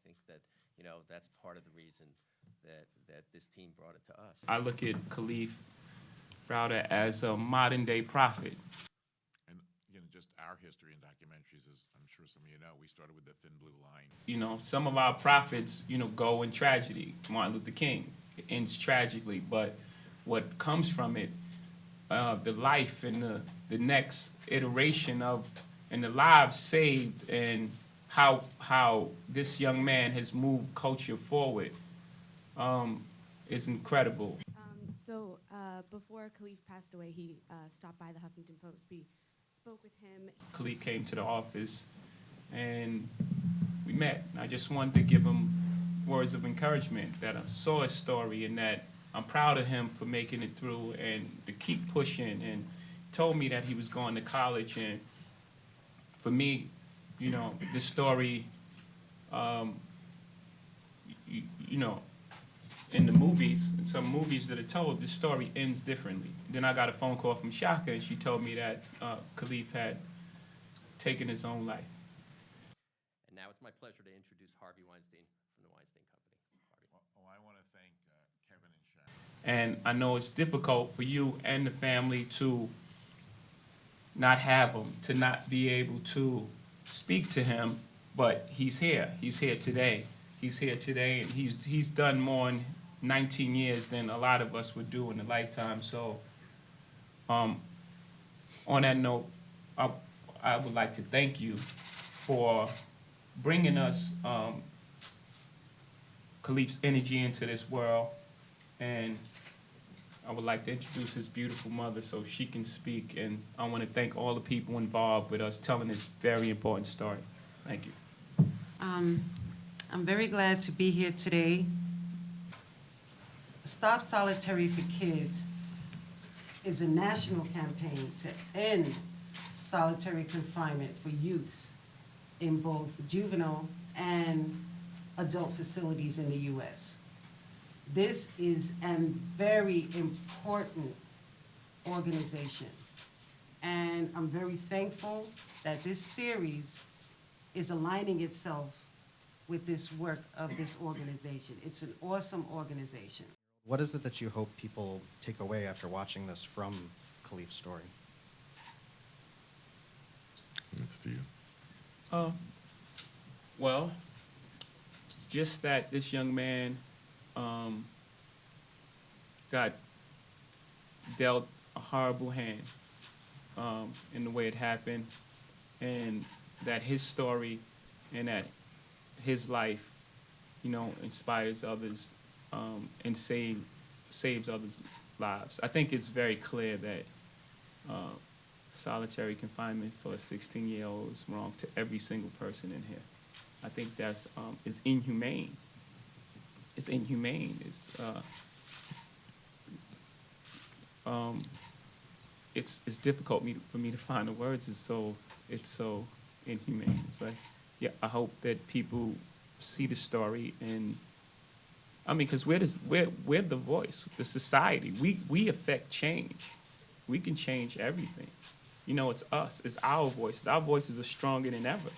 think that, that's part of the reason that this team brought it to us. I look at Kalief Browder as a modern-day prophet. And, just our history in documentaries, as I'm sure some of you know, we started with the Thin Blue Line. Some of our prophets, go in tragedy. Martin Luther King, it ends tragically, but what comes from it, the life and the next iteration of, and the lives saved, and how this young man has moved culture forward, is incredible. So before Kalief passed away, he stopped by the Huffington Post. We spoke with him. Kalief came to the office, and we met. I just wanted to give him words of encouragement, that I saw his story and that I'm proud of him for making it through and to keep pushing, and told me that he was going to college. And for me, this story, in the movies, in some movies that are told, this story ends differently. Then I got a phone call from Shaka, and she told me that Kalief had taken his own life. And now it's my pleasure to introduce Harvey Weinstein from the Weinstein Company. Harvey. Well, I want to thank Kevin and Shaq. And I know it's difficult for you and the family to not have him, to not be able to speak to him, but he's here. He's here today. He's here today, and he's done more in 19 years than a lot of us would do in a lifetime. So, on that note, I would like to thank you for bringing us Kalief's energy into this world, and I would like to introduce his beautiful mother so she can speak, and I want to thank all the people involved with us telling this very important story. Thank you. I'm very glad to be here today. Stop Solitary for Kids is a national campaign to end solitary confinement for youths in both juvenile and adult facilities in the U.S. This is a very important organization, and I'm very thankful that this series is aligning itself with this work of this organization. It's an awesome organization. What is it that you hope people take away after watching this from Kalief's story? It's to you. Well, just that this young man got dealt a horrible hand in the way it happened, and that his story and that his life, inspires others and saves others' lives. I think it's very clear that solitary confinement for a 16-year-old is wrong to every single person in here. I think that's is inhumane. It's inhumane. It's difficult for me to find the words. It's so inhumane. It's like, yeah, I hope that people see the story, and because we're the voice, the society. We affect change. We can change everything. It's us. It's our voices. Our voices are stronger than ever.